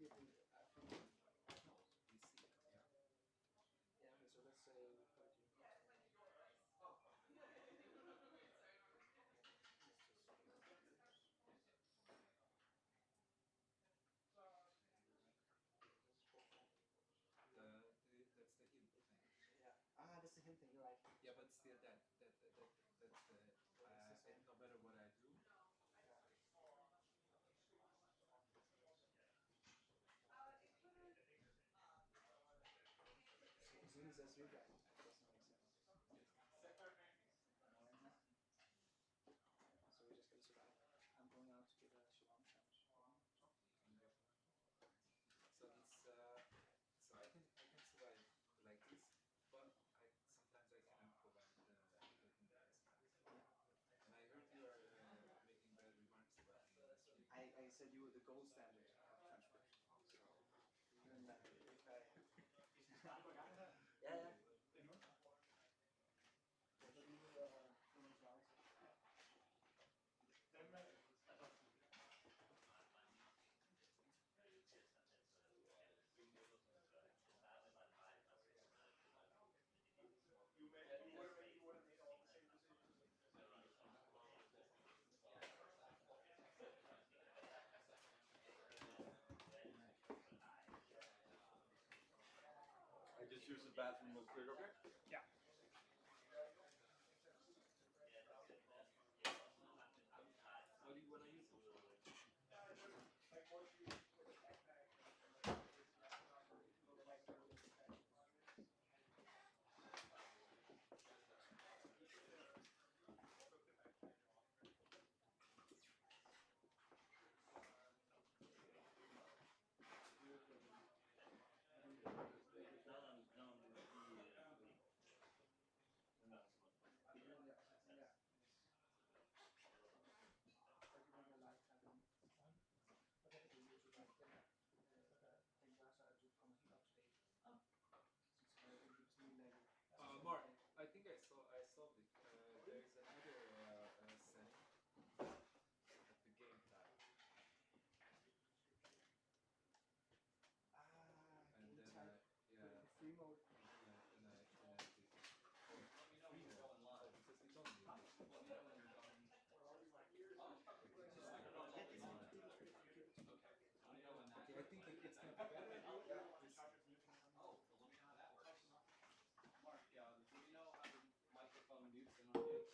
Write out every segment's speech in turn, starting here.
immediately after UBC, yeah. Yeah, okay, so let's say we put it here. That's the hint thing. Yeah. Ah, that's the hint thing. You're right. Yeah, but still, that's the. No matter what I do. So as soon as I read that, it doesn't make sense. So we're just gonna survive. I'm going out to get a shalom sandwich. So it's so I can survive like this, but sometimes I cannot provide the and I heard you are making bad remarks about the industry. I said you were the gold standard of transcription. So even if I yeah. I just use the bathroom real quick, okay? Yeah. What do you want to use it for? Mark, I think I solved it. There's another setting at the game tab. And then yeah, free mode. And I did free mode because it's only okay, I think it's gonna be better. Mark, do you know how the microphone mutes in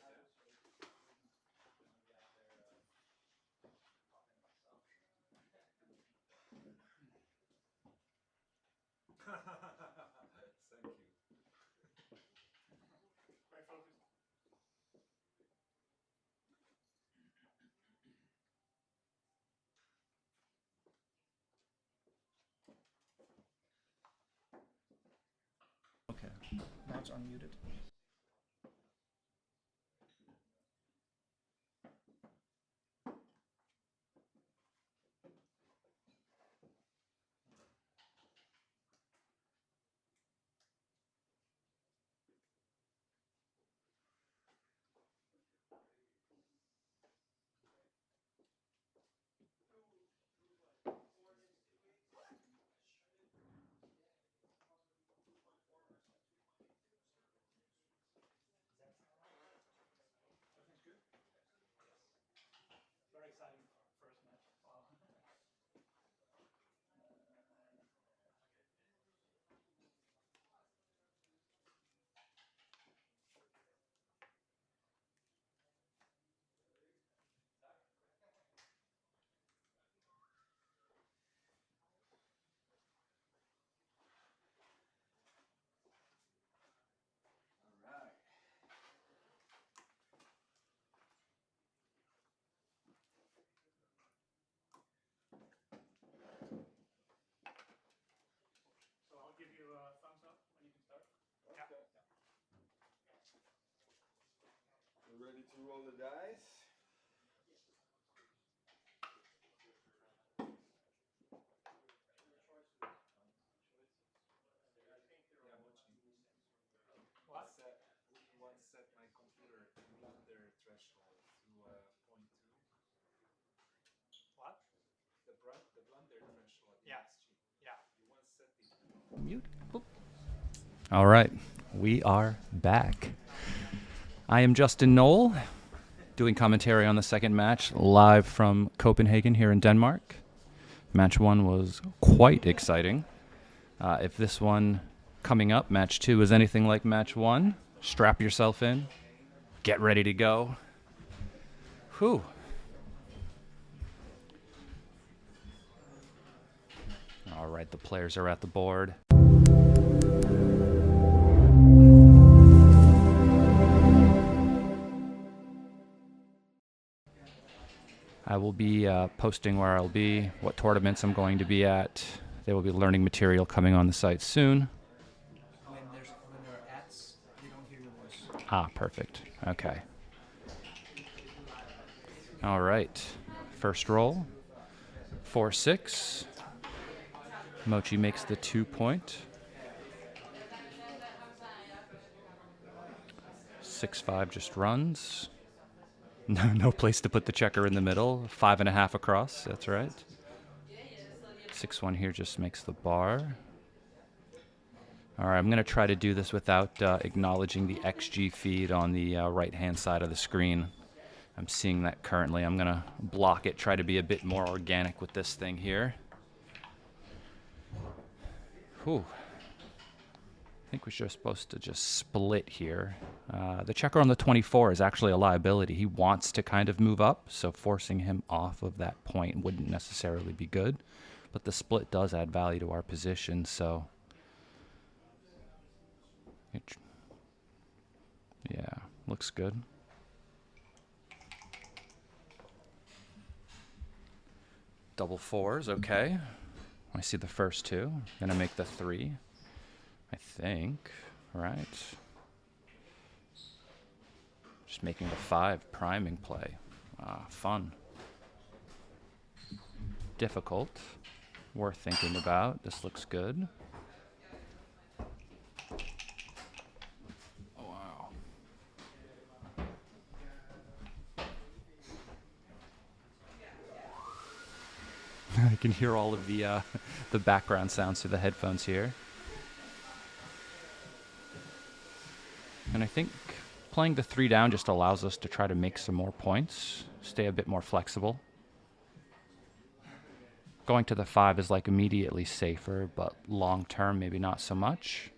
on it? Thank you. Very focused. Okay, now it's unmuted. Everything's good? Yes. Very exciting first match. Wow. All right. So I'll give you a thumbs up when you can start. Okay. We're ready to roll the dice. Yeah, watching. What? Once set my computer blunder threshold to 0.2. What? The blunder threshold in Yeah. Exchange Mute. Boop. All right, we are back. I am Justin Knoll, doing commentary on the second match, live from Copenhagen here in Denmark. Match 1 was quite exciting. If this one coming up, match 2, is anything like match 1, strap yourself in, get ready to go. Whew. All right, the players are at the board. I will be posting where I'll be, what tournaments I'm going to be at. There will be learning material coming on the site soon. When there are ads, they don't hear your voice. Ah, perfect. Okay. All right. First roll. 4-6. Mochi makes the 2 point. 6-5 just runs. No place to put the checker in the middle. 5.5 across. That's right. 6-1 here just makes the bar. All right, I'm going to try to do this without acknowledging the XG feed on the right-hand side of the screen. I'm seeing that currently. I'm going to block it, try to be a bit more organic with this thing here. Whew. I think we're just supposed to just split here. The checker on the 24 is actually a liability. He wants to kind of move up, so forcing him off of that point wouldn't necessarily be good. But the split does add value to our position, so... yeah, looks good. Double 4s, okay. I see the first 2. Gonna make the 3. I think, right? Just making the 5 priming play. Fun. Difficult. Worth thinking about. This looks good. Oh, wow. I can hear all of the background sounds through the headphones here. And I think playing the 3 down just allows us to try to make some more points, stay a bit more flexible. Going to the 5 is like immediately safer, but long term maybe not so much.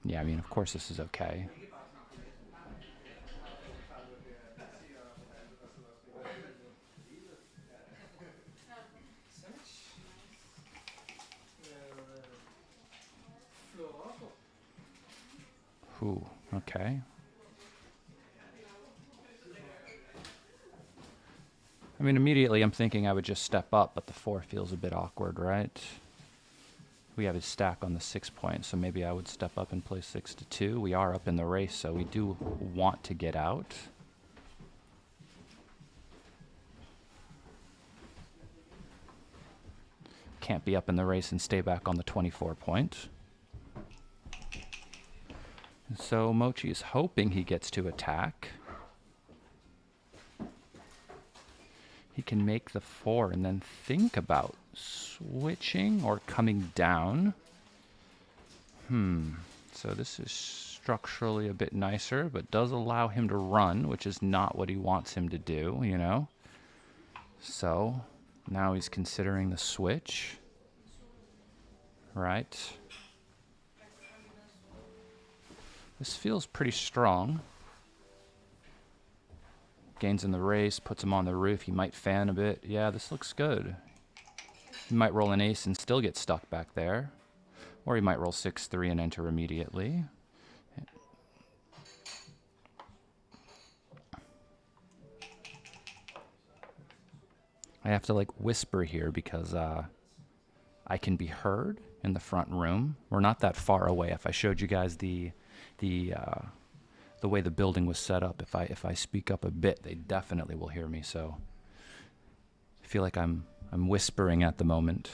Yeah, I mean, of course this is okay. Ooh, okay. I mean, immediately I'm thinking I would just step up, but the 4 feels a bit awkward, right? We have his stack on the 6 point, so maybe I would step up and play 6-2. We are up in the race, so we do want to get out. Can't be up in the race and stay back on the 24 point. So Mochi is hoping he gets to attack. He can make the 4 and then think about switching or coming down. So this is structurally a bit nicer, but does allow him to run, which is not what he wants him to do, you know? So now he's considering the switch. Right. This feels pretty strong. Gains in the race, puts him on the roof. He might fan a bit. Yeah, this looks good. He might roll an ace and still get stuck back there. Or he might roll 6-3 and enter immediately. I have to like whisper here because I can be heard in the front room. We're not that far away. If I showed you guys the way the building was set up, if I speak up a bit, they definitely will hear me. So I feel like I'm whispering at the moment.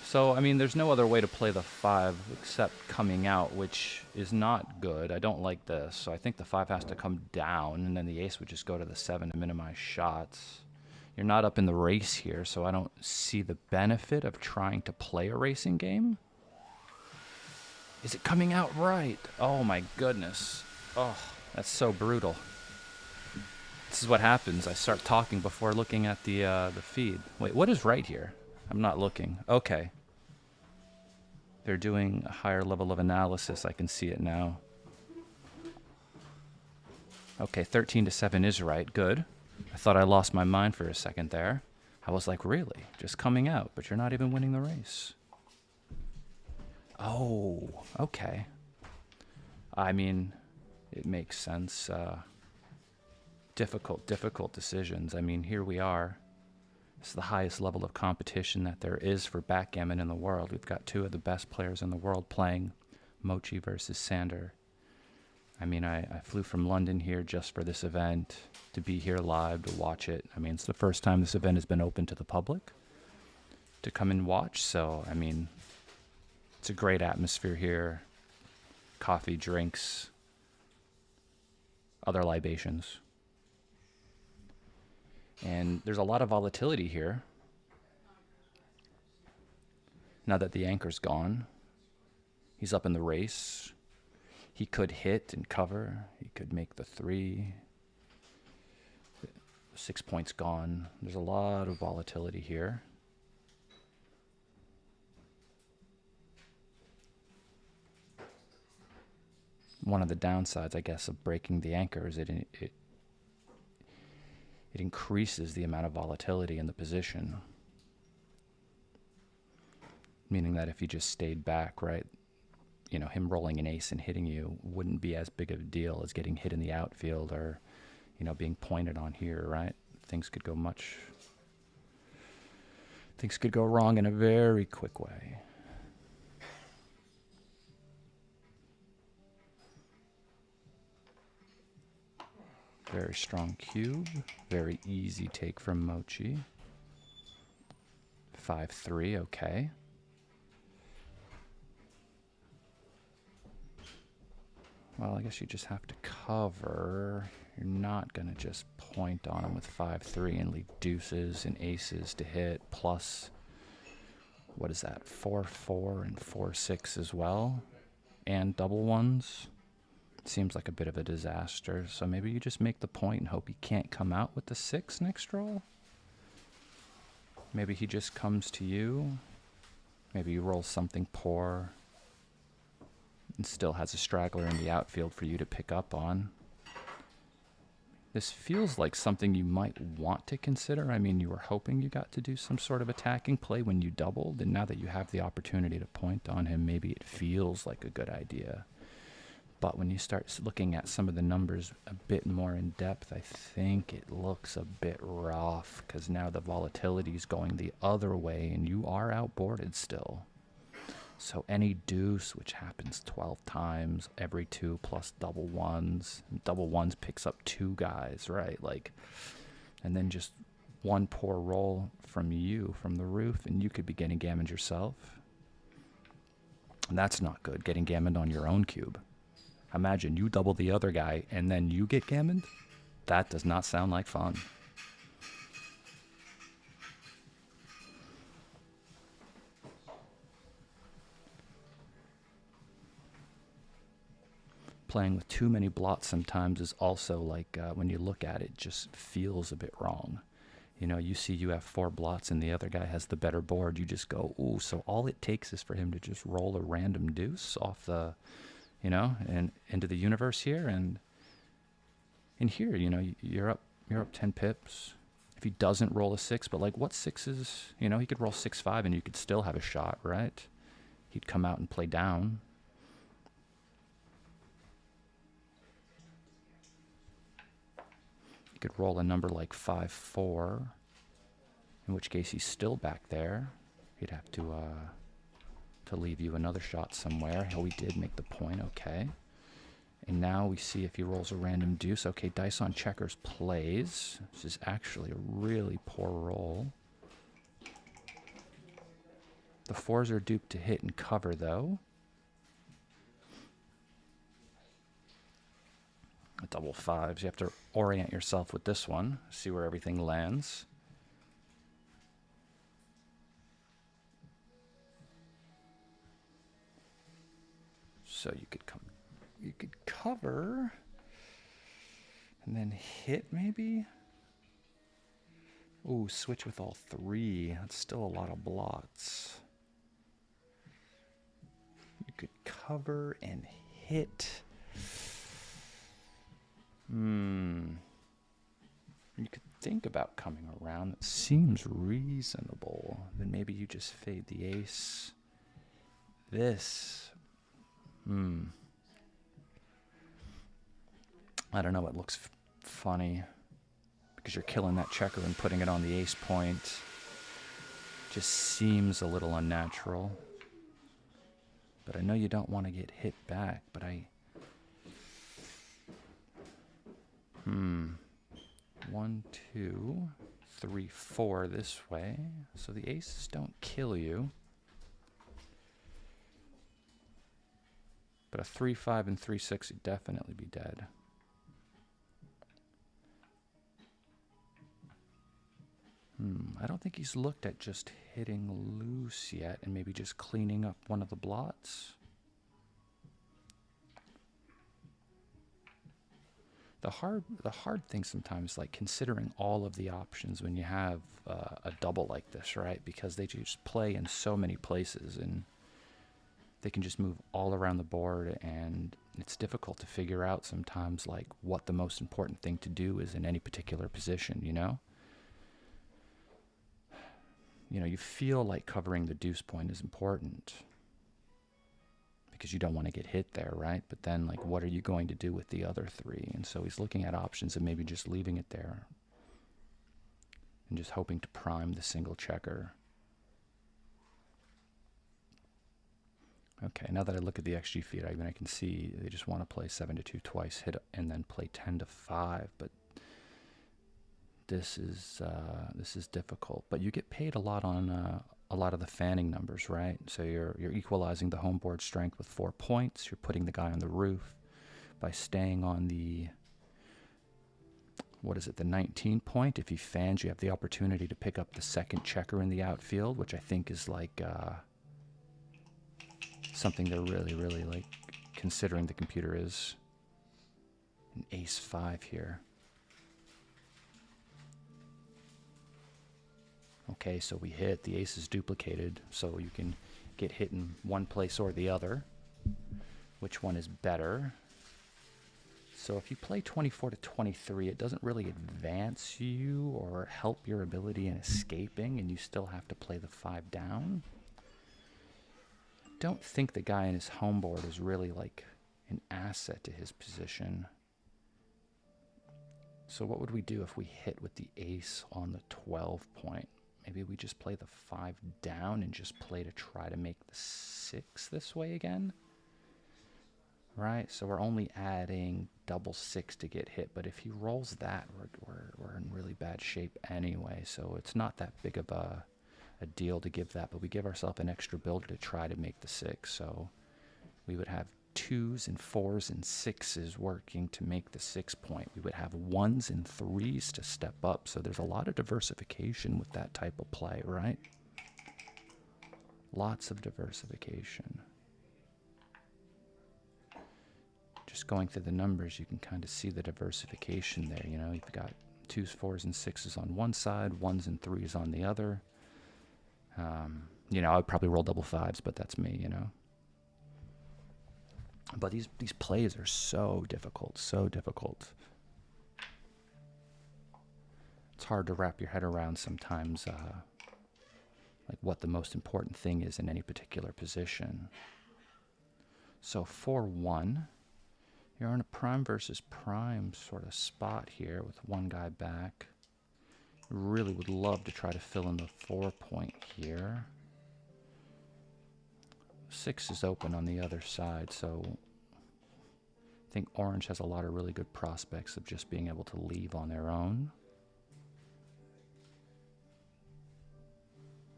So, I mean, there's no other way to play the 5 except coming out, which is not good. I don't like this. So I think the 5 has to come down, and then the ace would just go to the 7 to minimize shots. You're not up in the race here, so I don't see the benefit of trying to play a racing game. Is it coming out right? Oh, my goodness. Oh, that's so brutal. This is what happens. I start talking before looking at the feed. Wait, what is right here? I'm not looking. Okay. They're doing a higher level of analysis. I can see it now. Okay, 13 to 7 is right. Good. I thought I lost my mind for a second there. I was like, really? Just coming out, but you're not even winning the race. Oh, okay. I mean, it makes sense. Difficult decisions. I mean, here we are. It's the highest level of competition that there is for backgammon in the world. We've got 2 of the best players in the world playing, Mochi versus Sander. I mean, I flew from London here just for this event, to be here live, to watch it. I mean, it's the first time this event has been open to the public to come and watch. So, I mean, it's a great atmosphere here. Coffee, drinks, other libations. And there's a lot of volatility here. Now that the anchor's gone, he's up in the race. He could hit and cover. He could make the 3. 6 points gone. There's a lot of volatility here. One of the downsides, I guess, of breaking the anchor is it increases the amount of volatility in the position. Meaning that if you just stayed back, right, you know, him rolling an ace and hitting you wouldn't be as big of a deal as getting hit in the outfield or, you know, being pointed on here, right? Things could go wrong in a very quick way. Very strong cube. Very easy take from Mochi. 5-3, okay. Well, I guess you just have to cover. You're not going to just point on him with 5-3 and leave deuces and aces to hit. Plus, what is that? 4-4 and 4-6 as well. And double ones. Seems like a bit of a disaster. So maybe you just make the point and hope he can't come out with the 6 next roll. Maybe he just comes to you. Maybe you roll something poor and still has a straggler in the outfield for you to pick up on. This feels like something you might want to consider. I mean, you were hoping you got to do some sort of attacking play when you doubled, and now that you have the opportunity to point on him, maybe it feels like a good idea. But when you start looking at some of the numbers a bit more in depth, I think it looks a bit rough because now the volatility is going the other way and you are outboarded still. So any deuce, which happens 12 times, every 2 plus double ones. Double ones picks up 2 guys, right? Like, and then just one poor roll from you, from the roof, and you could be getting gammoned yourself. And that's not good, getting gammoned on your own cube. Imagine you double the other guy and then you get gammoned. That does not sound like fun. Playing with too many blots sometimes is also like, when you look at it, just feels a bit wrong. You know, you see you have 4 blots and the other guy has the better board. You just go, ooh, so all it takes is for him to just roll a random deuce off the, you know, and into the universe here. And in here, you know, you're up 10 pips. If he doesn't roll a 6, but like what 6s, you know, he could roll 6-5 and you could still have a shot, right? He'd come out and play down. You could roll a number like 5-4, in which case he's still back there. He'd have to leave you another shot somewhere. Oh, he did make the point, okay. And now we see if he rolls a random deuce. Okay, dice on checkers plays. This is actually a really poor roll. The Fours are duped to hit and cover, though. Double fives. You have to orient yourself with this one. See where everything lands. So you could cover and then hit maybe. Ooh, switch with all three. That's still a lot of blots. You could cover and hit. You could think about coming around. That seems reasonable. Then maybe you just fade the ace. This. I don't know. It looks funny because you're killing that checker and putting it on the ace point. Just seems a little unnatural. But I know you don't want to get hit back. But 1, 2, 3, 4 this way. So the aces don't kill you. But a 3, 5, and 3, 6 would definitely be dead. I don't think he's looked at just hitting loose yet and maybe just cleaning up one of the blots. The hard thing sometimes, like considering all of the options when you have a double like this, right? Because they just play in so many places and they can just move all around the board, and it's difficult to figure out sometimes like what the most important thing to do is in any particular position, you know? You know, you feel like covering the deuce point is important because you don't want to get hit there, right? But then, like, what are you going to do with the other three? And so he's looking at options and maybe just leaving it there and just hoping to prime the single checker. Okay, now that I look at the XG feed, I can see they just want to play 7-2 twice, hit, and then play 10-5. But this is difficult. But you get paid a lot on a lot of the fanning numbers, right? So you're equalizing the home board strength with 4 points. You're putting the guy on the roof by staying on the, the 19 point. If he fans, you have the opportunity to pick up the second checker in the outfield, which I think is like something they're really, really like considering. The computer is an ace 5 here. Okay, so we hit. The ace is duplicated, so you can get hit in one place or the other. Which one is better? So if you play 24-23, it doesn't really advance you or help your ability in escaping, and you still have to play the 5 down. Don't think the guy in his home board is really like an asset to his position. So what would we do if we hit with the ace on the 12 point? Maybe we just play the 5 down and just play to try to make the 6 this way again. Right, so we're only adding double 6 to get hit, but if he rolls that, we're in really bad shape anyway, so it's not that big of a deal to give that, but we give ourselves an extra builder to try to make the 6, so we would have 2s and 4s and 6s working to make the 6 point. We would have 1s and 3s to step up, so there's a lot of diversification with that type of play, right? Lots of diversification. Just going through the numbers, you can kind of see the diversification there, you know? You've got 2s, 4s, and 6s on one side, 1s and 3s on the other. You know, I would probably roll double 5s, but that's me, you know? But these plays are so difficult, so difficult. It's hard to wrap your head around sometimes, like what the most important thing is in any particular position. So 4-1, you're in a prime versus prime sort of spot here with one guy back. Really would love to try to fill in the 4 point here. 6 is open on the other side, so I think orange has a lot of really good prospects of just being able to leave on their own.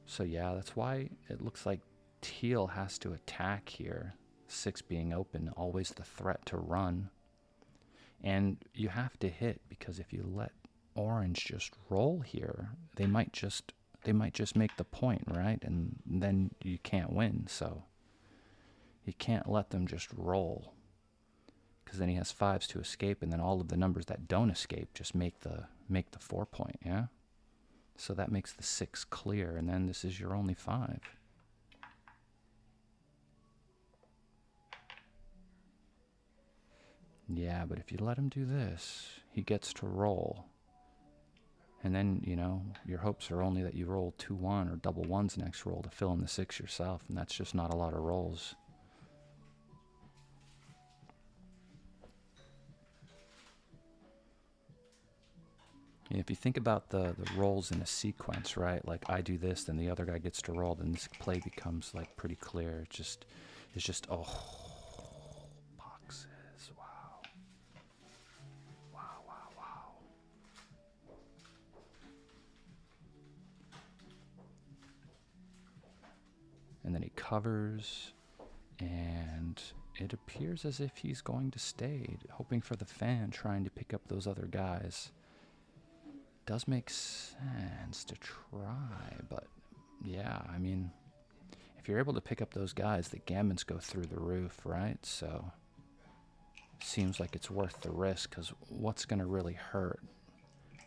So yeah, that's why it looks like teal has to attack here. 6 being open, always the threat to run. And you have to hit, because if you let orange just roll here, they might just make the point, right? And then you can't win. So you can't let them just roll, because then he has 5s to escape, and then all of the numbers that don't escape just make the 4 point, yeah? So that makes the 6 clear, and then this is your only 5. Yeah, but if you let him do this, he gets to roll. And then, you know, your hopes are only that you roll 2-1 or double 1s next roll to fill in the 6 yourself, and that's just not a lot of rolls. If you think about the rolls in a sequence, right? Like I do this, then the other guy gets to roll, then this play becomes like pretty clear. It's just oh, boxes. Wow. Wow, wow, wow. And then he covers, and it appears as if he's going to stay, hoping for the fan, trying to pick up those other guys. Does make sense to try, but yeah, I mean, if you're able to pick up those guys, the gammons go through the roof, right? So seems like it's worth the risk, because what's going to really hurt?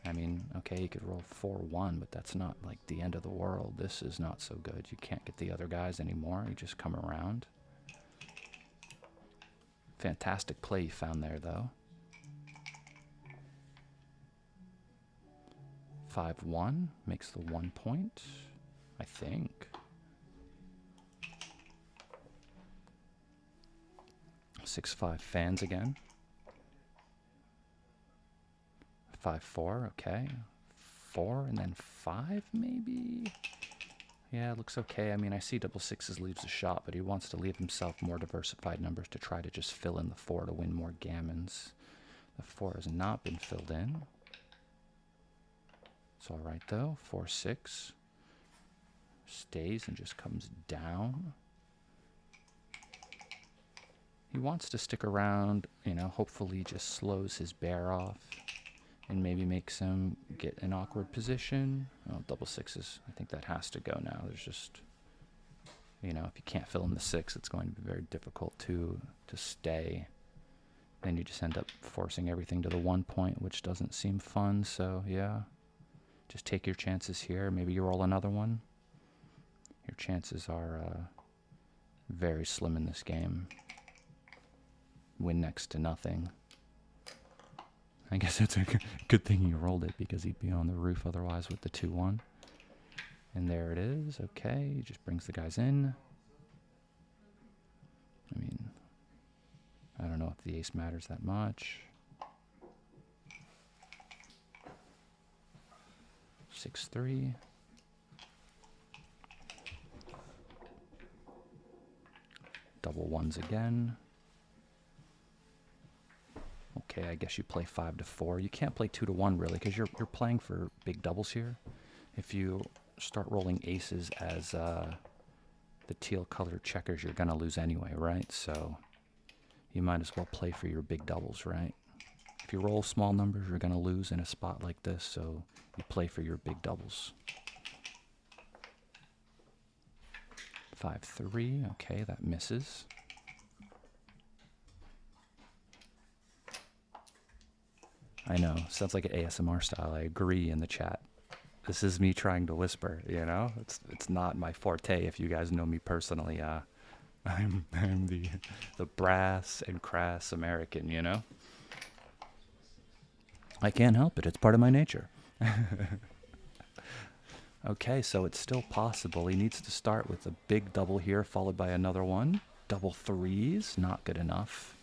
I mean, okay, you could roll 4-1, but that's not like the end of the world. This is not so good. You can't get the other guys anymore. You just come around. Fantastic play you found there, though. 5-1 makes the 1 point, I think. 6-5 fans again. 5-4, okay. 4 and then 5 maybe? Yeah, it looks okay. I mean, I see double 6s leaves a shot, but he wants to leave himself more diversified numbers to try to just fill in the 4 to win more gammons. The 4 has not been filled in. It's all right, though. 4-6 stays and just comes down. He wants to stick around, you know, hopefully just slows his bear off and maybe makes him get an awkward position. Oh, double 6s, I think that has to go now. There's just, you know, if you can't fill in the 6, it's going to be very difficult to stay. Then you just end up forcing everything to the 1 point, which doesn't seem fun, so yeah. Just take your chances here. Maybe you roll another one. Your chances are very slim in this game. Win next to nothing. I guess it's a good thing you rolled it, because he'd be on the roof otherwise with the 2-1. And there it is. Okay, he just brings the guys in. I mean, I don't know if the ace matters that much. 6-3. Double 1s again. Okay, I guess you play 5-4. You can't play 2-1 really, because you're playing for big doubles here. If you start rolling aces as the teal colored checkers, you're gonna lose anyway, right? So you might as well play for your big doubles, right? If you roll small numbers, you're gonna lose in a spot like this, so you play for your big doubles. 5-3, okay, that misses. I know, sounds like an ASMR style. I agree in the chat. This is me trying to whisper, you know? It's not my forte. If you guys know me personally, I'm the brass and crass American, you know? I can't help it. It's part of my nature. Okay, so it's still possible. He needs to start with a big double here, followed by another one. Double 3s, not good enough.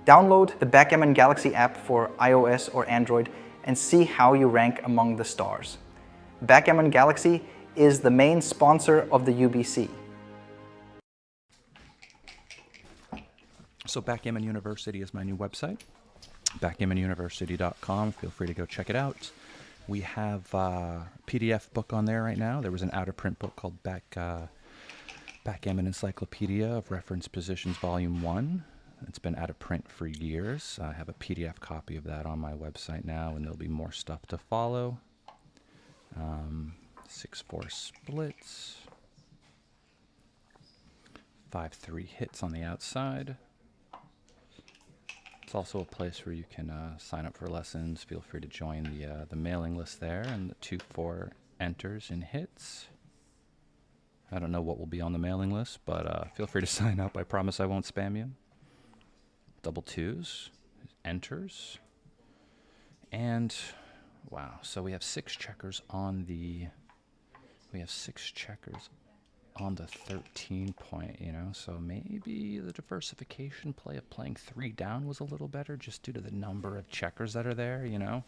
Download the Backgammon Galaxy app for iOS or Android and see how you rank among the stars. Backgammon Galaxy is the main sponsor of the UBC. So Backgammon University is my new website. backgammonuniversity.com. Feel free to go check it out. We have a PDF book on there right now. There was an out-of-print book called Backgammon Encyclopedia of Reference Positions Volume 1. It's been out of print for years. I have a PDF copy of that on my website now, and there'll be more stuff to follow. 6-4 splits. 5-3 hits on the outside. It's also a place where you can sign up for lessons. Feel free to join the mailing list there, and the 2-4 enters in hits. I don't know what will be on the mailing list, but feel free to sign up. I promise I won't spam you. Double 2s, enters. And wow, so we have 6 checkers on the 13 point, you know, so maybe the diversification play of playing 3 down was a little better just due to the number of checkers that are there, you know.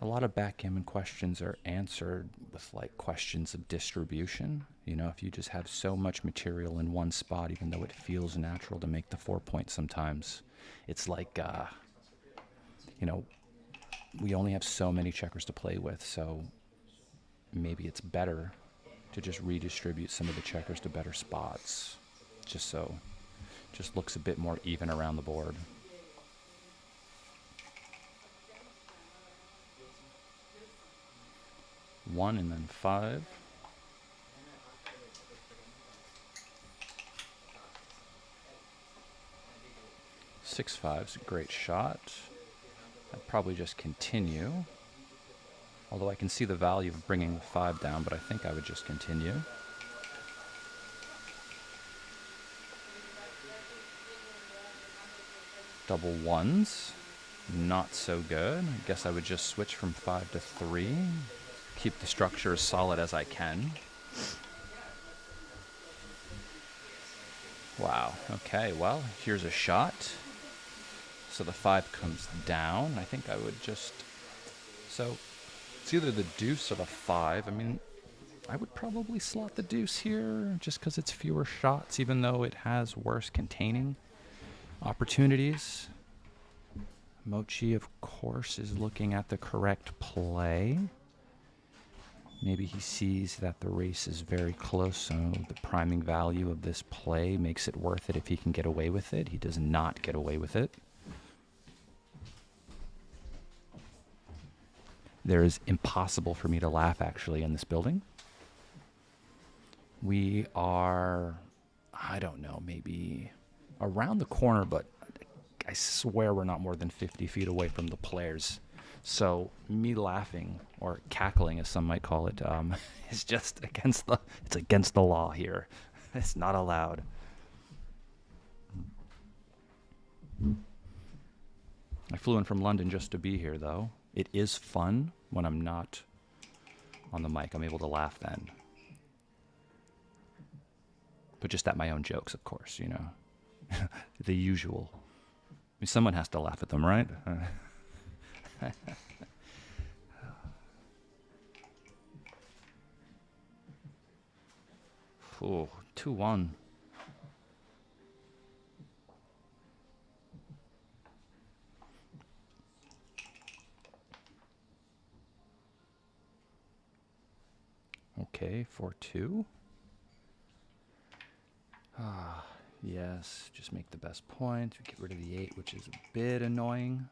A lot of backgammon questions are answered with like questions of distribution. You know, if you just have so much material in one spot, even though it feels natural to make the 4 point sometimes, it's like, you know, we only have so many checkers to play with, so maybe it's better to just redistribute some of the checkers to better spots, just looks a bit more even around the board. One and then 5. 6-5's a great shot. I'd probably just continue. Although I can see the value of bringing the 5 down, but I think I would just continue. Double 1s, not so good. I guess I would just switch from 5 to 3. Keep the structure as solid as I can. Wow, okay, well, here's a shot. So the 5 comes down. I think I would just... So it's either the deuce or the 5. I mean, I would probably slot the deuce here just because it's fewer shots, even though it has worse containing opportunities. Mochi, of course, is looking at the correct play. Maybe he sees that the race is very close, so the priming value of this play makes it worth it if he can get away with it. He does not get away with it. There is impossible for me to laugh, actually, in this building. We are, I don't know, maybe around the corner, but I swear we're not more than 50 feet away from the players. So me laughing, or cackling as some might call it, is just against the law here. It's not allowed. I flew in from London just to be here, though. It is fun when I'm not on the mic. I'm able to laugh then. But just at my own jokes, of course, you know. The usual. I mean, someone has to laugh at them, right? Oh, 2-1. Okay, 4-2. Ah, yes, just make the best point. Get rid of the 8, which is a bit annoying.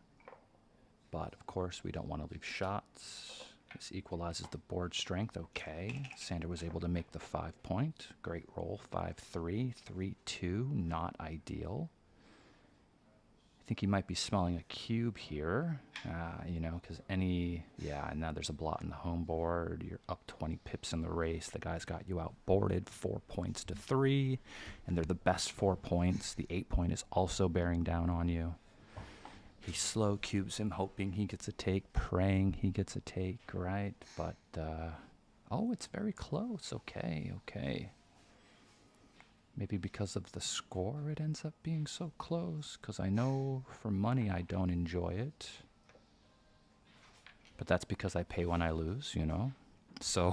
But, of course, we don't want to leave shots. This equalizes the board strength. Okay, Sander was able to make the 5 point. Great roll. 5-3, 3-2, not ideal. I think he might be smelling a cube here, you know, because and now there's a blot in the home board. You're up 20 pips in the race. The guy's got you outboarded 4 points to 3, and they're the best 4 points. The 8 point is also bearing down on you. He slow cubes him, hoping he gets a take, praying he gets a take, right? But, oh, it's very close. Okay, okay. Maybe because of the score it ends up being so close, because I know for money I don't enjoy it. But that's because I pay when I lose, you know? So...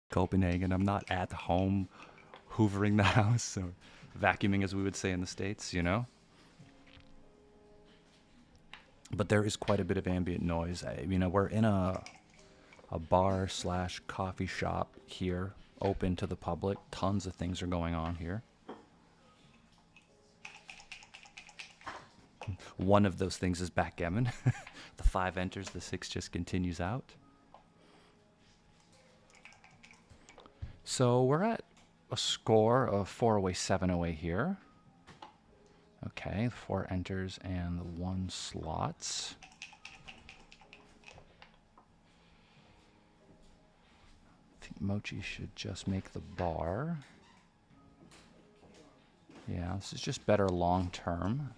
Copenhagen. I'm not at home hoovering the house or vacuuming, as we would say in the States, you know? But there is quite a bit of ambient noise. You know, we're in a bar slash coffee shop here, open to the public. Tons of things are going on here. One of those things is backgammon. The 5 enters, the 6 just continues out. So we're at a score of 4 away, 7 away here. Okay, 4 enters and the 1 slots. I think Mochi should just make the bar. Yeah, this is just better long term.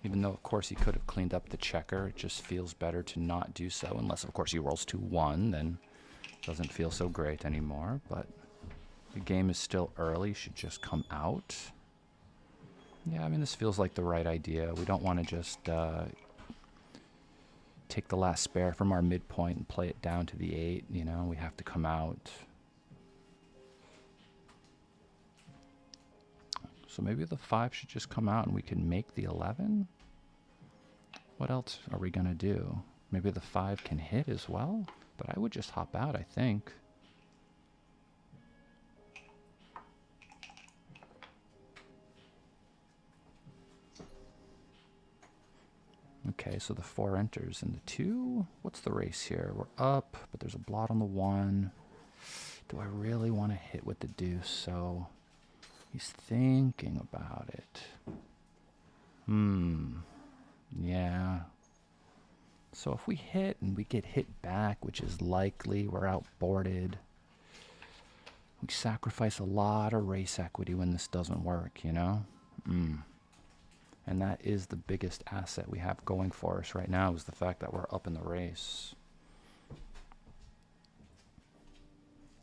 Even though, of course, he could have cleaned up the checker, it just feels better to not do so. Unless, of course, he rolls 2-1, then it doesn't feel so great anymore. But the game is still early, should just come out. Yeah, I mean, this feels like the right idea. We don't want to just take the last spare from our midpoint and play it down to the 8, you know? We have to come out. So maybe the 5 should just come out and we can make the 11? What else are we going to do? Maybe the 5 can hit as well? But I would just hop out, I think. Okay, so the 4 enters and the 2. What's the race here? We're up, but there's a blot on the 1. Do I really want to hit with the deuce? So he's thinking about it. Yeah. So if we hit and we get hit back, which is likely, we're outboarded. We sacrifice a lot of race equity when this doesn't work, you know? And that is the biggest asset we have going for us right now, is the fact that we're up in the race.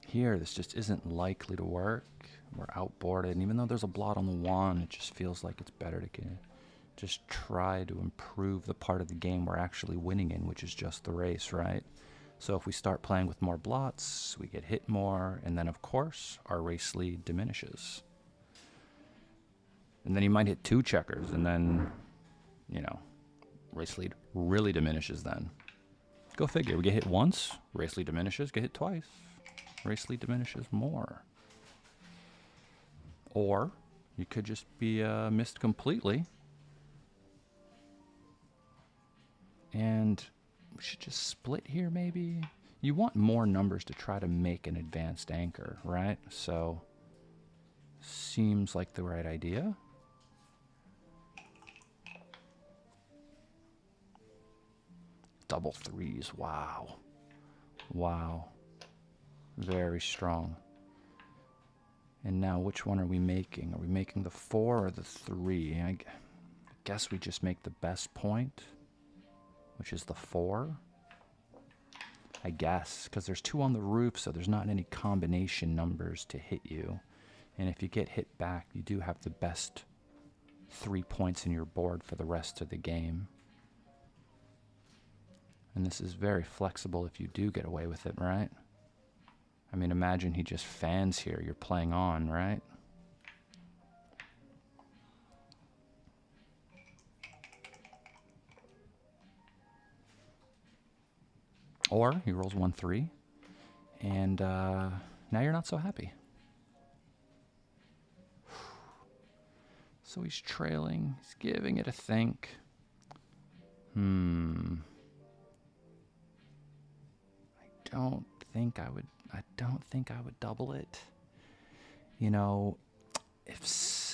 Here, this just isn't likely to work. We're outboarded, and even though there's a blot on the 1, it just feels like it's better to just try to improve the part of the game we're actually winning in, which is just the race, right? So if we start playing with more blots, we get hit more, and then, of course, our race lead diminishes. And then you might hit 2 checkers, and then, you know, race lead really diminishes then. Go figure. We get hit once, race lead diminishes. Get hit twice, race lead diminishes more. Or you could just be missed completely. And we should just split here, maybe. You want more numbers to try to make an advanced anchor, right? So, seems like the right idea. Double 3s, wow. Wow. Very strong. And now which one are we making? Are we making the 4 or the 3? I guess we just make the best point, which is the 4. I guess, because there's 2 on the roof, so there's not any combination numbers to hit you. And if you get hit back, you do have the best 3 points in your board for the rest of the game. And this is very flexible if you do get away with it, right? I mean, imagine he just fans here. You're playing on, right? Or he rolls 1-3, and now you're not so happy. So he's trailing. He's giving it a think. I don't think I would double it. You know, if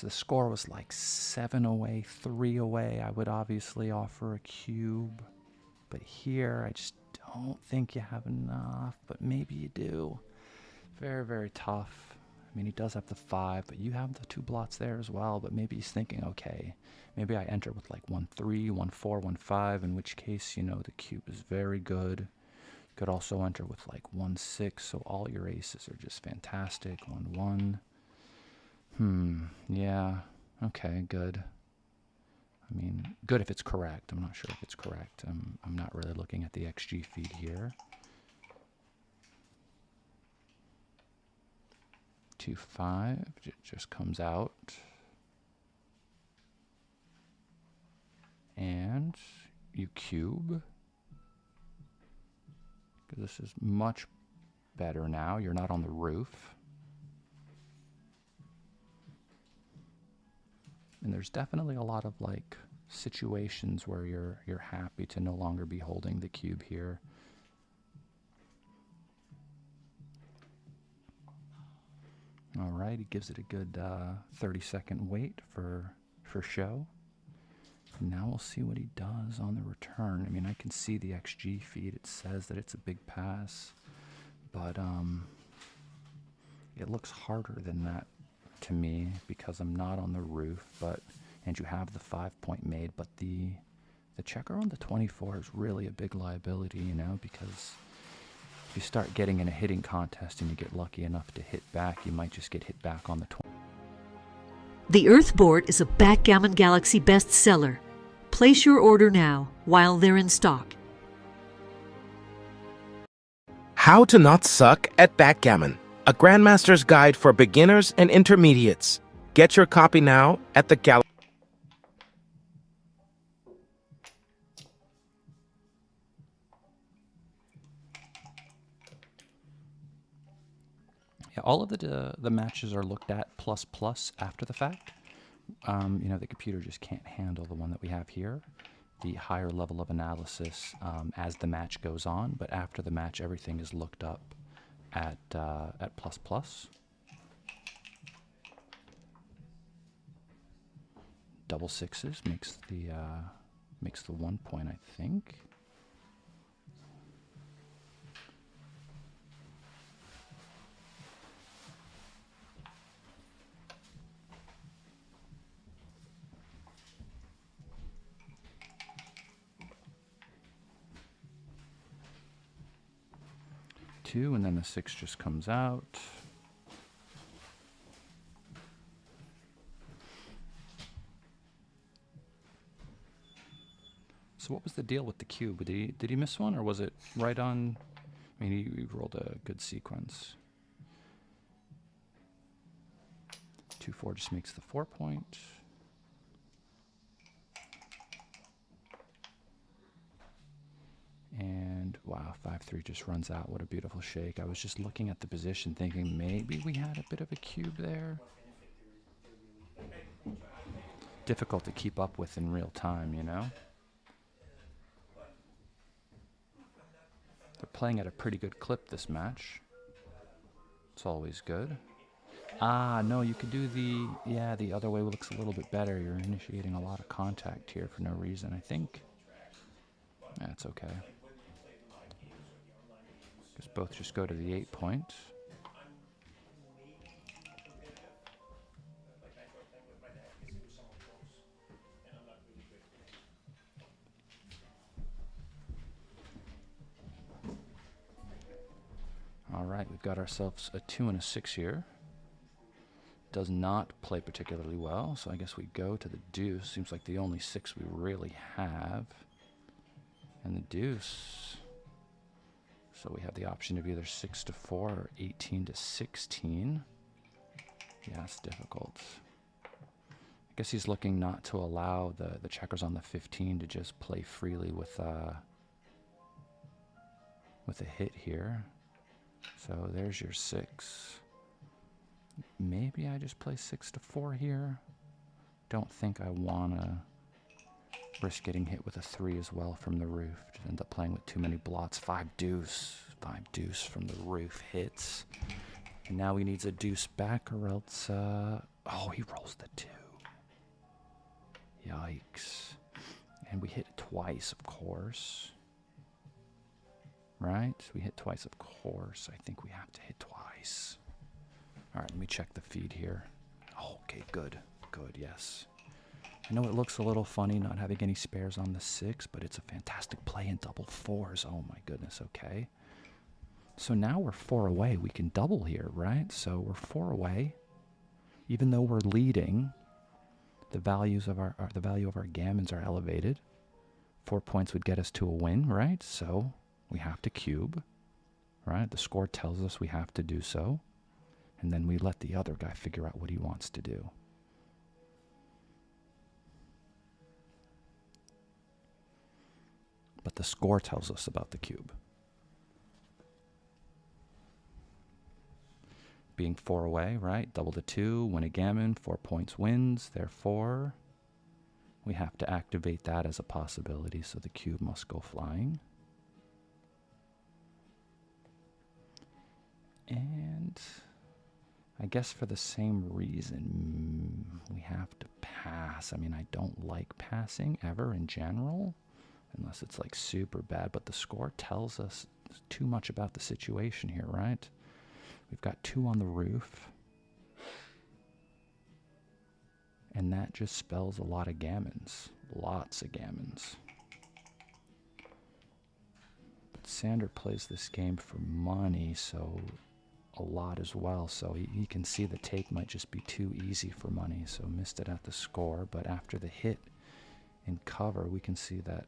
the score was like 7 away, 3 away, I would obviously offer a cube. But here, I just don't think you have enough, but maybe you do. Very, very tough. I mean, he does have the 5, but you have the 2 blots there as well. But maybe he's thinking, okay, maybe I enter with like 1-3, 1-4, 1-5, in which case, you know, the cube is very good. You could also enter with like 1-6, so all your aces are just fantastic. 1-1. Yeah, okay, good. I mean, good if it's correct. I'm not sure if it's correct. I'm not really looking at the XG feed here. 2-5. It just comes out. And you cube. Because this is much better now. You're not on the roof. And there's definitely a lot of like situations where you're happy to no longer be holding the cube here. All right, he gives it a good 30-second wait for show. And now we'll see what he does on the return. I mean, I can see the XG feed. It says that it's a big pass, but it looks harder than that to me because I'm not on the roof. And you have the 5-point made, but the checker on the 24 is really a big liability, you know, because if you start getting in a hitting contest and you get lucky enough to hit back, you might just get hit back on the 20. The Earth Board is a Backgammon Galaxy bestseller. Place your order now while they're in stock. How to Not Suck at Backgammon, a Grandmaster's Guide for Beginners and Intermediates. Get your copy now at the Galaxy. Yeah, all of the matches are looked at plus after the fact. You know, the computer just can't handle the one that we have here. The higher level of analysis as the match goes on, but after the match, everything is looked up at plus. Double sixes makes the 1 point, I think. Two, and then the 6 just comes out. So what was the deal with the cube? Did he miss one, or was it right on? I mean, he rolled a good sequence. 2-4 just makes the 4 point. And wow, 5-3 just runs out. What a beautiful shake. I was just looking at the position thinking maybe we had a bit of a cube there. Difficult to keep up with in real time, you know? They're playing at a pretty good clip this match. It's always good. Ah, no, you could do the other way looks a little bit better. You're initiating a lot of contact here for no reason, I think. That's okay. Because both just go to the 8 point. All right, we've got ourselves a 2 and a 6 here. Does not play particularly well, so I guess we go to the deuce. Seems like the only 6 we really have. And the deuce. So we have the option of either 6-4 or 18-16. Yeah, it's difficult. I guess he's looking not to allow the checkers on the 15 to just play freely with a hit here. So there's your 6. Maybe I just play 6-4 here. Don't think I wanna risk getting hit with a 3 as well from the roof. Just end up playing with too many blots. 5 deuce. 5 deuce from the roof hits. And now he needs a deuce back or else... oh, he rolls the 2. Yikes. And we hit it twice, of course. Right? We hit twice, of course. I think we have to hit twice. All right, let me check the feed here. Oh, okay, good. Good, yes. I know it looks a little funny not having any spares on the 6, but it's a fantastic play in double 4s. Oh my goodness, okay. So now we're 4 away. We can double here, right? So we're 4 away. Even though we're leading, the values of the value of our gammons are elevated. 4 points would get us to a win, right? So we have to cube, right? The score tells us we have to do so. And then we let the other guy figure out what he wants to do. But the score tells us about the cube. Being 4 away, right? Double to 2, win a gammon, 4 points wins. Therefore, we have to activate that as a possibility, so the cube must go flying. And I guess for the same reason, we have to pass. I mean, I don't like passing ever in general, unless it's like super bad, but the score tells us too much about the situation here, right? We've got 2 on the roof, and that just spells a lot of gammons, lots of gammons. But Sander plays this game for money, so a lot as well, so he can see the take might just be too easy for money, so missed it at the score. But after the hit in cover, we can see that,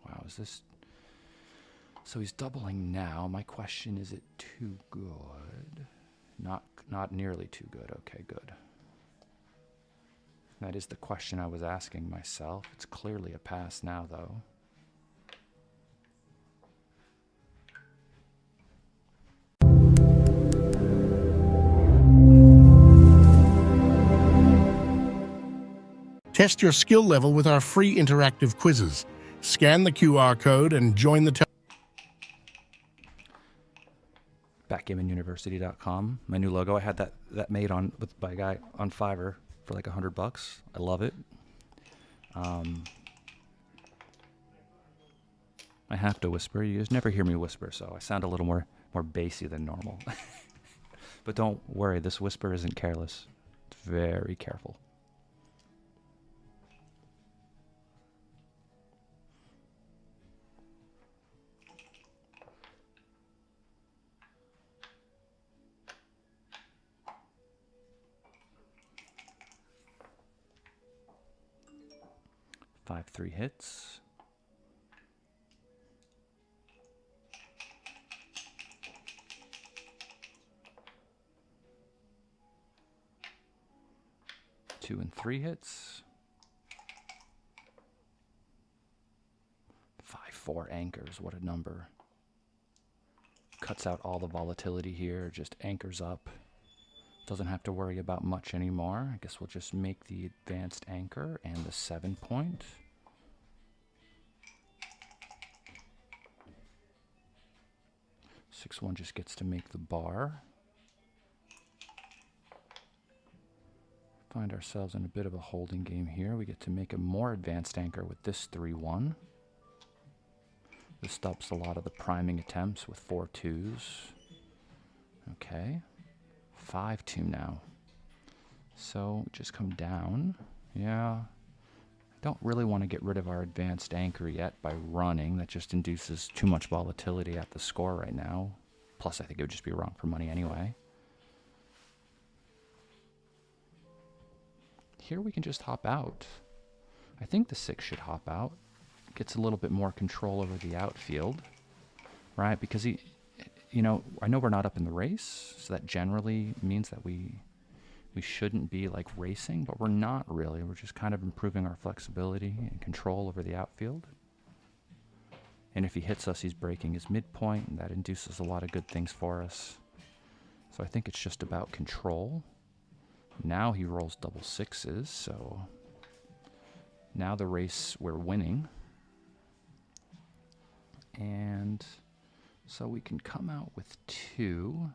wow, is this... So he's doubling now. My question, is it too good? Not nearly too good. Okay, good. That is the question I was asking myself. It's clearly a pass now, though. Test your skill level with our free interactive quizzes. Scan the QR code and join the Backgammonuniversity.com. My new logo. I had that made by a guy on Fiverr for like $100. I love it. I have to whisper. You guys never hear me whisper, so I sound a little more bassy than normal. But don't worry, this whisper isn't careless. It's very careful. Five 3 hits. Two and 3 hits. 5-4 anchors. What a number. Cuts out all the volatility here. Just anchors up. Doesn't have to worry about much anymore. I guess we'll just make the advanced anchor and the 7 point. Six 1 just gets to make the bar. Find ourselves in a bit of a holding game here. We get to make a more advanced anchor with this 3-1. This stops a lot of the priming attempts with 4 2s. Okay. 5-2 now. So just come down. Yeah. I don't really want to get rid of our advanced anchor yet by running. That just induces too much volatility at the score right now. Plus, I think it would just be wrong for money anyway. Here we can just hop out. I think the 6 should hop out. Gets a little bit more control over the outfield. Right? Because he... You know, I know we're not up in the race, so that generally means that we shouldn't be like racing, but we're not really. We're just kind of improving our flexibility and control over the outfield. And if he hits us, he's breaking his midpoint, and that induces a lot of good things for us. So I think it's just about control. Now he rolls double 6s, so now the race we're winning. And so we can come out with 2.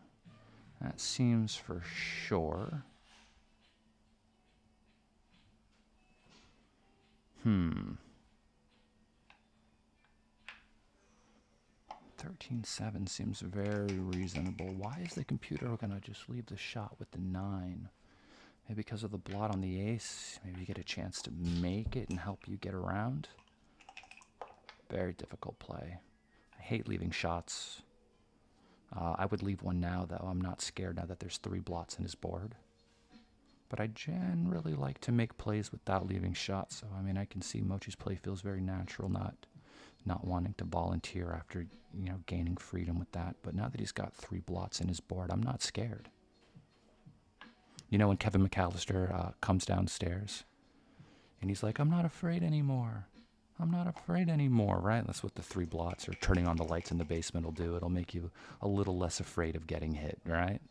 That seems for sure. 13-7 seems very reasonable. Why is the computer going to just leave the shot with the 9? Maybe because of the blot on the ace. Maybe you get a chance to make it and help you get around. Very difficult play. I hate leaving shots. I would leave one now, though. I'm not scared now that there's 3 blots in his board. But I generally like to make plays without leaving shots. So, I mean, I can see Mochi's play feels very natural, not wanting to volunteer after, you know, gaining freedom with that. But now that he's got 3 blots in his board, I'm not scared. You know when Kevin McAllister comes downstairs and he's like, I'm not afraid anymore. I'm not afraid anymore, right? That's what the 3 blots or turning on the lights in the basement will do. It'll make you a little less afraid of getting hit, right?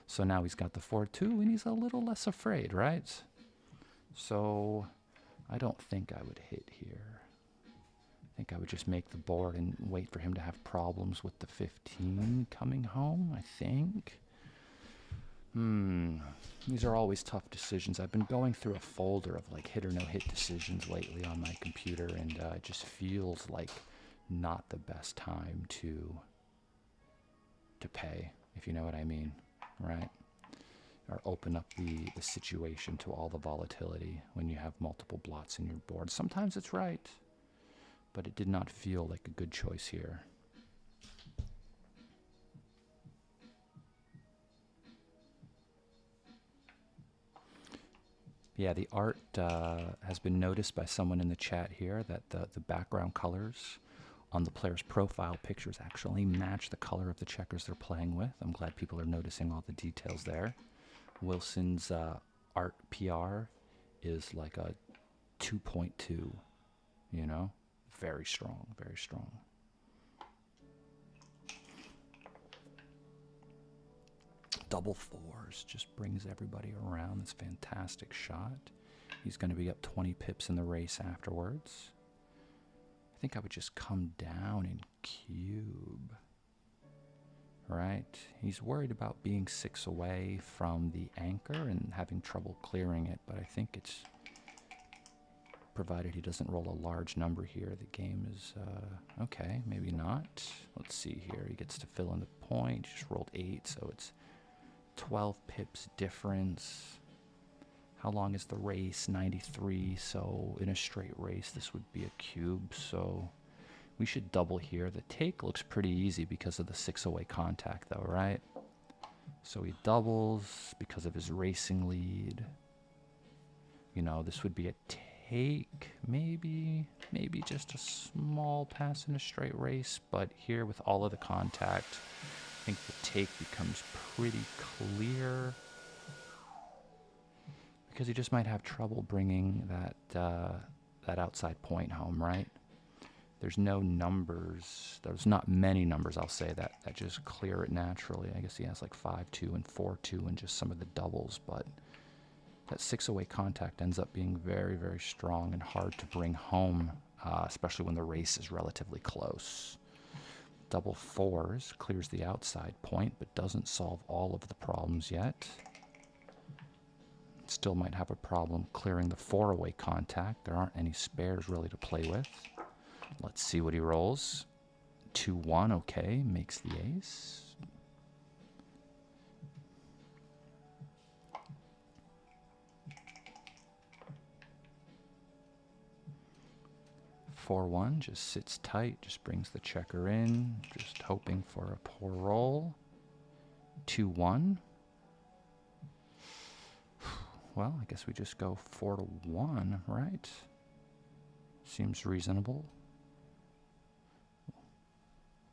So now he's got the 4-2 and he's a little less afraid, right? So I don't think I would hit here. I think I would just make the board and wait for him to have problems with the 15 coming home, I think. These are always tough decisions. I've been going through a folder of like hit or no hit decisions lately on my computer, and it just feels like not the best time to pay, if you know what I mean, right? Or open up the situation to all the volatility when you have multiple blots in your board. Sometimes it's right, but it did not feel like a good choice here. Yeah, the art has been noticed by someone in the chat here that the background colors on the player's profile pictures actually match the color of the checkers they're playing with. I'm glad people are noticing all the details there. Wilson's art PR is like a 2.2, you know? Very strong, very strong. Double 4s just brings everybody around. That's a fantastic shot. He's going to be up 20 pips in the race afterwards. I think I would just come down and cube. Right? He's worried about being 6 away from the anchor and having trouble clearing it, but I think it's, provided he doesn't roll a large number here, the game is, okay, maybe not. Let's see here. He gets to fill in the point. He just rolled 8, so it's 12 pips difference. How long is the race? 93, so in a straight race this would be a cube, so we should double here. The take looks pretty easy because of the 6 away contact though, right? So he doubles because of his racing lead. You know, this would be a take, maybe just a small pass in a straight race, but here with all of the contact, I think the take becomes pretty clear because he just might have trouble bringing that outside point home, right? There's no numbers. There's not many numbers, I'll say, that just clear it naturally. I guess he has like 5-2 and 4-2 and just some of the doubles, but that 6 away contact ends up being very, very strong and hard to bring home, especially when the race is relatively close. Double 4s clears the outside point, but doesn't solve all of the problems yet. Still might have a problem clearing the 4 away contact. There aren't any spares really to play with. Let's see what he rolls. 2-1, okay, makes the ace. (4-1) just sits tight, just brings the checker in, just hoping for a poor roll. 2-1. Well, I guess we just go 4-1, right? Seems reasonable.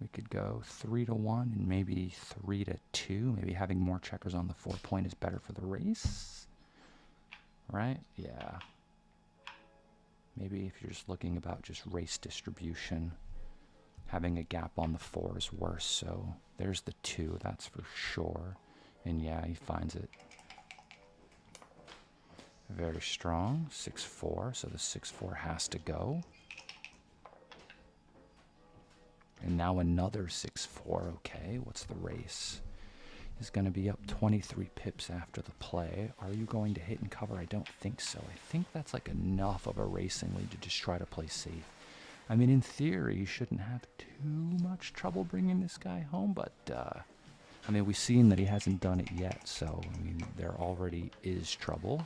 We could go 3-1 and maybe 3-2. Maybe having more checkers on the 4 point is better for the race, right? Yeah. Maybe if you're just looking about just race distribution, having a gap on the 4 is worse. So there's the 2, that's for sure. And yeah, he finds it very strong. 6-4, so the 6-4 has to go. And now another 6-4, okay, what's the race? Is going to be up 23 pips after the play. Are you going to hit and cover? I don't think so. I think that's like enough of a racing lead to just try to play safe. I mean, in theory, you shouldn't have too much trouble bringing this guy home, but, I mean, we've seen that he hasn't done it yet, so, I mean, there already is trouble.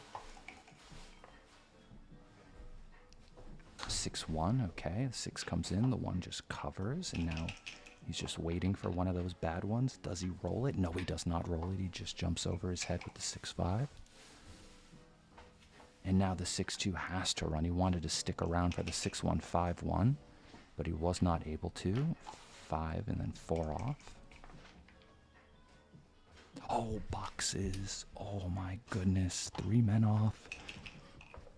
6-1, okay, the 6 comes in, the 1 just covers, and now he's just waiting for one of those bad ones. Does he roll it? No, he does not roll it. He just jumps over his head with the 6-5. And now the 6-2 has to run. He wanted to stick around for the 6-1, 5-1, but he was not able to. 5 and then 4 off. Oh, boxes. Oh my goodness. 3 men off.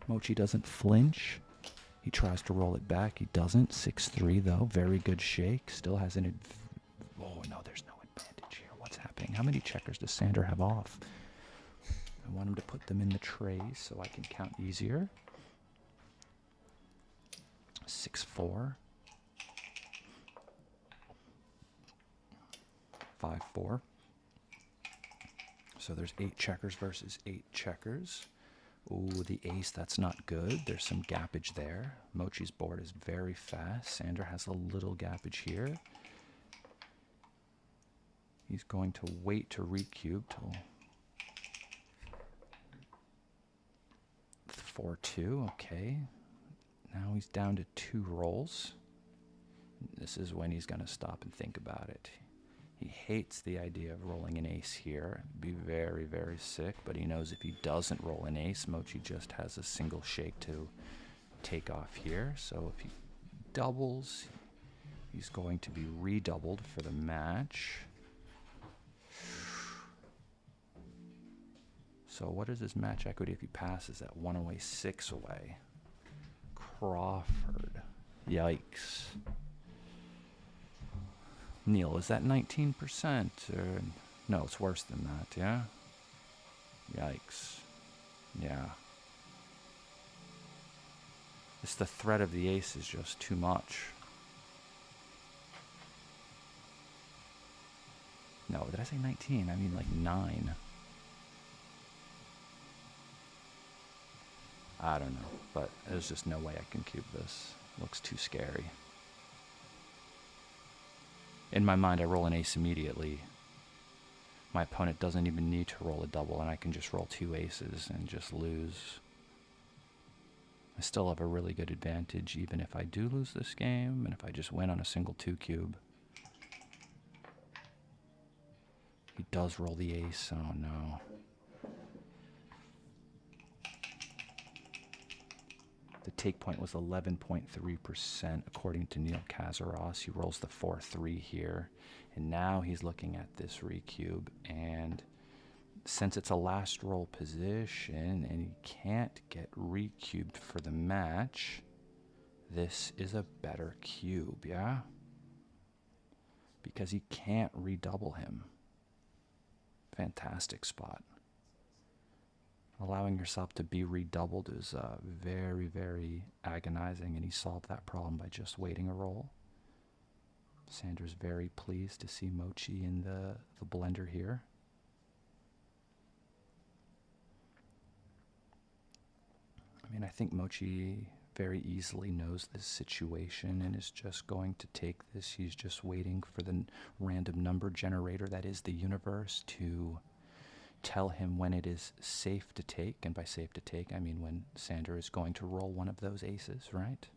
Mochi doesn't flinch. He tries to roll it back. He doesn't. 6-3 though. Very good shake. Still has an oh no, there's no advantage here. What's happening? How many checkers does Sander have off? I want him to put them in the trays so I can count easier. 6-4. 5-4. So there's 8 checkers versus 8 checkers. Ooh, the ace, that's not good. There's some gappage there. Mochi's board is very fast. Sander has a little gappage here. He's going to wait to recube till 4-2, okay. Now he's down to 2 rolls. This is when he's going to stop and think about it. He hates the idea of rolling an ace here. It'd be very, very sick, but he knows if he doesn't roll an ace, Mochi just has a single shake to take off here. So if he doubles, he's going to be redoubled for the match. So what is his match equity if he passes that 1 away, 6 away? Crawford. Yikes. Neil, is that 19%? Or no, it's worse than that, yeah? Yikes. Yeah. It's the threat of the ace is just too much. No, did I say 19? I mean like 9. I don't know, but there's just no way I can cube this. Looks too scary. In my mind, I roll an ace immediately. My opponent doesn't even need to roll a double, and I can just roll 2 aces and just lose. I still have a really good advantage, even if I do lose this game, and if I just win on a single 2 cube. He does roll the ace. Oh no. The take point was 11.3% according to Neil Kazaros. He rolls the 4-3 here. And now he's looking at this recube. And since it's a last roll position and he can't get recubed for the match, this is a better cube, yeah? Because he can't redouble him. Fantastic spot. Allowing yourself to be redoubled is very, very agonizing, and he solved that problem by just waiting a roll. Sander's very pleased to see Mochi in the blender here. I mean, I think Mochi very easily knows this situation and is just going to take this. He's just waiting for the random number generator that is the universe to tell him when it is safe to take, and by safe to take, I mean when Sander is going to roll one of those aces, right?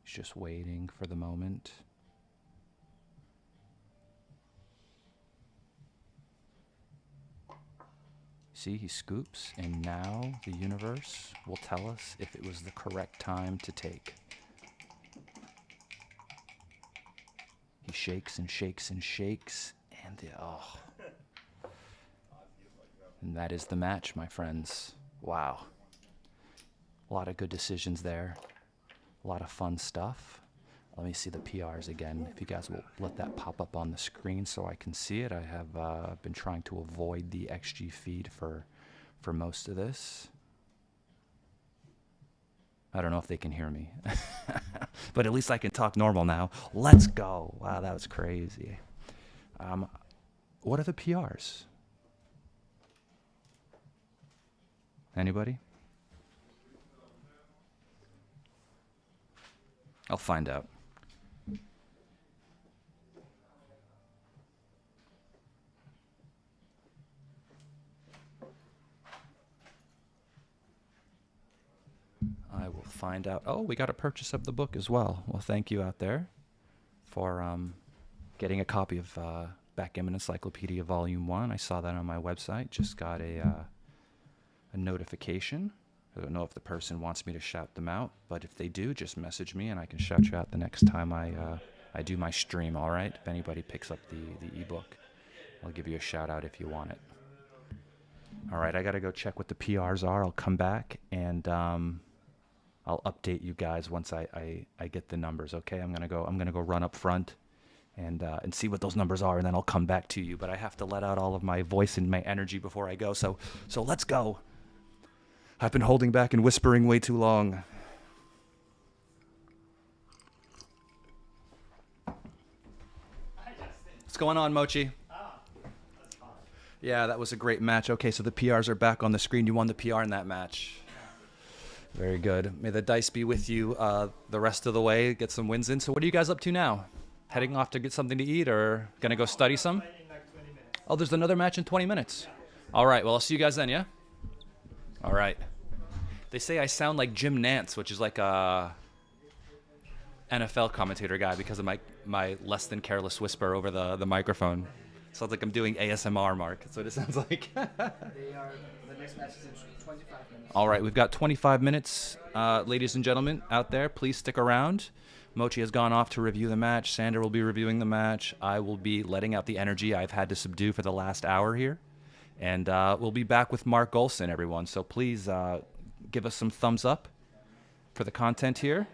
He's just waiting for the moment. See, he scoops, and now the universe will tell us if it was the correct time to take. He shakes and shakes and shakes, and and that is the match, my friends. Wow. A lot of good decisions there. A lot of fun stuff. Let me see the PRs again. If you guys will let that pop up on the screen so I can see it. I have been trying to avoid the XG feed for most of this. I don't know if they can hear me. But at least I can talk normal now. Let's go. Wow, that was crazy. What are the PRs? Anybody? I'll find out. I will find out. Oh, we got a purchase of the book as well. Well, thank you out there for getting a copy of Backgammon Encyclopedia Volume 1. I saw that on my website. Just got a notification. I don't know if the person wants me to shout them out, but if they do, just message me and I can shout you out the next time I do my stream, all right? If anybody picks up the ebook. I'll give you a shout out if you want it. All right, I got to go check what the PRs are. I'll come back and I'll update you guys once I get the numbers. Okay, I'm gonna go run up front and see what those numbers are, and then I'll come back to you. But I have to let out all of my voice and my energy before I go. So let's go. I've been holding back and whispering way too long. What's going on, Mochi? Yeah, that was a great match. Okay, so the PRs are back on the screen. You won the PR in that match. Very good. May the dice be with you the rest of the way. Get some wins in. So what are you guys up to now? Heading off to get something to eat or going to go study some? Oh, there's another match in 20 minutes. All right, well, I'll see you guys then, yeah? All right. They say I sound like Jim Nantz, which is like a NFL commentator guy because of my less than careless whisper over the microphone. Sounds like I'm doing ASMR, Mark. That's what it sounds like. The next match is in 25 minutes. All right, we've got 25 minutes. Ladies and gentlemen out there, please stick around. Mochi has gone off to review the match. Sander will be reviewing the match. I will be letting out the energy I've had to subdue for the last hour here. And we'll be back with Mark Golson, everyone. So please give us some thumbs up for the content here.